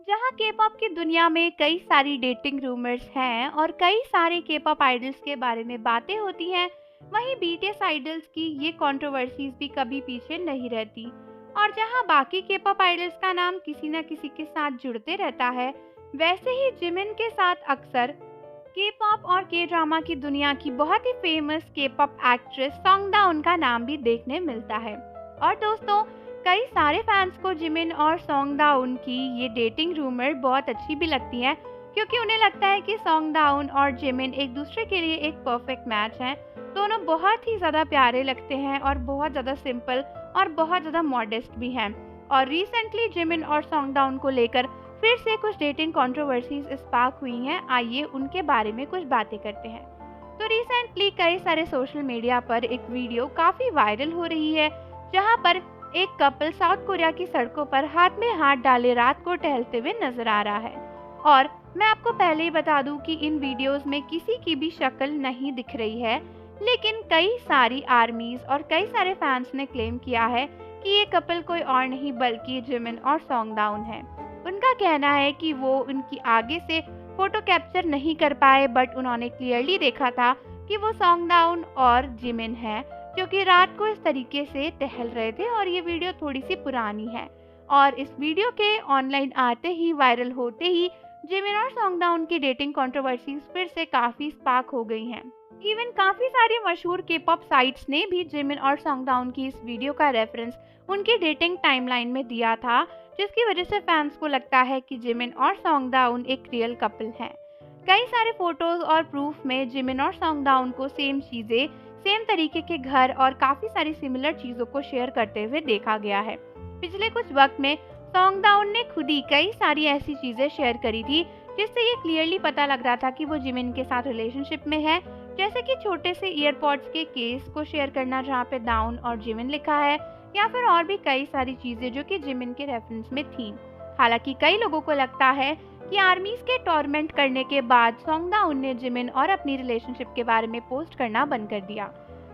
जहाँ के-पॉप की दुनिया में कई सारी डेटिंग रूमर्स हैं और कई सारे के-पॉप आइडल्स के बारे में बातें होती हैं, वहीं बीटीएस आइडल्स की ये कंट्रोवर्सीज भी कभी पीछे नहीं रहती। और जहाँ बाकी के-पॉप आइडल्स का नाम किसी न किसी के साथ जुड़ते रहता है, वैसे ही जिमिन के साथ अक्सर के-पॉप और के-ड्रामा की दुनिया की बहुत ही फेमस के-पॉप एक्ट्रेस सॉन्गडाउन का नाम भी देखने मिलता है। और दोस्तों, कई सारे फैंस को जिमिन और सॉन्गडाउन की ये डेटिंग रूमर बहुत अच्छी भी लगती है, क्योंकि उन्हें लगता है कि सॉन्गडाउन और जिमिन एक दूसरे के लिए एक परफेक्ट मैच हैं। दोनों बहुत ही ज़्यादा प्यारे लगते हैं और बहुत ज़्यादा सिंपल और बहुत ज़्यादा मॉडेस्ट भी हैं। और रिसेंटली जिमिन और सॉन्गडाउन को लेकर फिर से कुछ डेटिंग कंट्रोवर्सीज स्पार्क हुई हैं। आइए उनके बारे में कुछ बातें करते हैं। तो रिसेंटली कई सारे सोशल मीडिया पर एक वीडियो काफ़ी वायरल हो रही है, जहां पर एक कपल साउथ कोरिया की सड़कों पर हाथ में हाथ डाले रात को टहलते हुए नजर आ रहा है। और मैं आपको पहले ही बता दूं कि इन वीडियोस में किसी की भी शक्ल नहीं दिख रही है, लेकिन कई सारी आर्मीज और कई सारे फैंस ने क्लेम किया है कि ये कपल कोई और नहीं बल्कि जिमिन और सॉन्गडाउन है। उनका कहना है कि वो उनकी आगे से फोटो कैप्चर नहीं कर पाए, बट उन्होंने क्लियरली देखा था कि वो सॉन्गडाउन और जिमिन है, जो कि रात को इस तरीके से टहल रहे थे। और ये वीडियो थोड़ी सी पुरानी है और इस वीडियो के ऑनलाइन आते ही, वायरल होते ही जिमिन और सॉन्गडाउन की डेटिंग कंट्रोवर्सीज फिर से काफी स्पार्क हो गई हैं। इवन काफी सारी मशहूर के-पॉप साइट्स ने भी जिमिन और सॉन्गडाउन की इस वीडियो का रेफरेंस उनकी डेटिंग टाइमलाइन में दिया था, जिसकी वजह से फैंस को लगता है कि जिमिन और सॉन्गडाउन एक रियल कपल है। कई सारे फोटोज और प्रूफ में जिमिन और सॉन्गडाउन को सेम चीजें, सेम तरीके के घर और काफी सारी सिमिलर चीजों को शेयर करते हुए देखा गया है। पिछले कुछ वक्त में सॉन्गडाउन ने खुद ही कई सारी ऐसी चीजें शेयर करी थी, जिससे ये क्लियरली पता लग रहा था कि वो जिमिन के साथ रिलेशनशिप में है, जैसे कि छोटे से ईयरपॉड्स के केस को शेयर करना जहाँ पे डाउन और जिमिन लिखा है, या फिर और भी कई सारी चीजें जो कि जिमिन के रेफरेंस में थी। हालांकि कई लोगों को लगता है कि आर्मीज के टॉर्मेंट करने के बाद सॉन्गडाउन ने जिमिन और अपनी रिलेशनशिप के बारे में पोस्ट करना बंद कर दिया,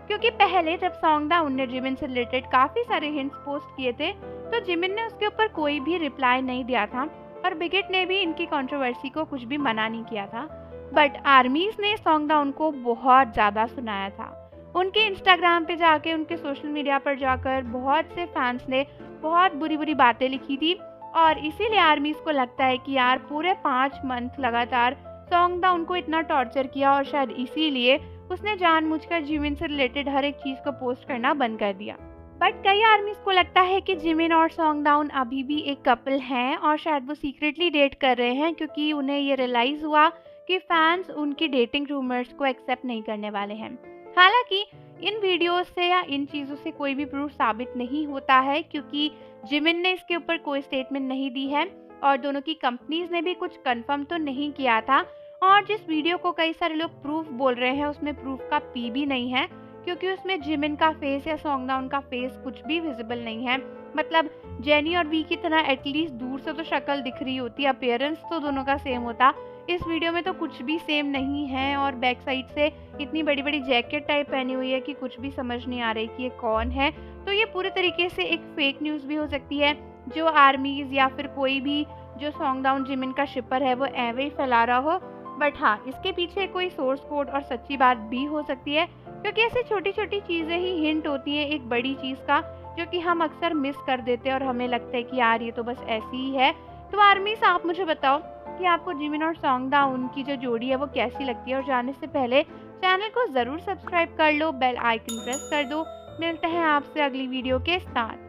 क्योंकि पहले जब सॉन्गडाउन ने जिमिन से रिलेटेड काफी सारे हिंट्स पोस्ट किए थे, तो जिमिन ने उसके ऊपर कोई भी रिप्लाई नहीं दिया था और बिगेट ने भी इनकी कंट्रोवर्सी को कुछ भी मना नहीं किया था। बट आर्मीज ने सॉन्गडाउन को बहुत ज़्यादा सुनाया था। उनके इंस्टाग्राम पे जाके, उनके सोशल मीडिया पर जाकर बहुत से फैंस ने बहुत बुरी बुरी बातें लिखी थी, और इसीलिए आर्मीज को लगता है कि यार पूरे 5 मंथ लगातार सॉन्गडाउन को इतना टॉर्चर किया, और शायद इसीलिए उसने जानबूझकर जिमिन से रिलेटेड हर एक चीज़ को पोस्ट करना बंद कर दिया। बट कई आर्मीज को लगता है कि जिमिन और सॉन्गडाउन अभी भी एक कपल हैं और शायद वो सीक्रेटली डेट कर रहे हैं, क्योंकि उन्हें ये रियलाइज़ हुआ कि फैंस उनकी डेटिंग रूमर्स को एक्सेप्ट नहीं करने वाले हैं। हालांकि इन वीडियोस से या इन चीज़ों से कोई भी प्रूफ साबित नहीं होता है, क्योंकि जिमिन ने इसके ऊपर कोई स्टेटमेंट नहीं दी है और दोनों की कंपनीज ने भी कुछ कंफर्म तो नहीं किया था। और जिस वीडियो को कई सारे लोग प्रूफ बोल रहे हैं, उसमें प्रूफ का पी भी नहीं है, क्योंकि उसमें जिमिन का फेस या सॉन्गडाउन का फेस कुछ भी विजिबल नहीं है। मतलब जेनी और वी की तरह एटलीस्ट दूर से तो शक्ल दिख रही होती, अपीयरेंस तो दोनों का सेम होता। इस वीडियो में तो कुछ भी सेम नहीं है और बैक साइड से इतनी बड़ी बड़ी जैकेट टाइप पहनी हुई है कि कुछ भी समझ नहीं आ रही कि ये कौन है। तो ये पूरे तरीके से एक फेक न्यूज़ भी हो सकती है, जो आर्मीज या फिर कोई भी जो सॉन्गडाउन जिमिन का शिपर है वो ऐवे ही फैला रहा हो। बट हाँ, इसके पीछे कोई सोर्स कोड और सच्ची बात भी हो सकती है, क्योंकि ऐसे छोटी छोटी चीज़ें ही हिंट होती हैं एक बड़ी चीज़ का, जो कि हम अक्सर मिस कर देते हैं और हमें लगता है कि यार ये तो बस ऐसी ही है। तो आर्मीज, आप मुझे बताओ कि आपको जिमिन और सॉन्गडाउन की जो जोड़ी है वो कैसी लगती है। और जाने से पहले चैनल को ज़रूर सब्सक्राइब कर लो, बेल आइकन प्रेस कर दो। मिलते हैं आपसे अगली वीडियो के साथ।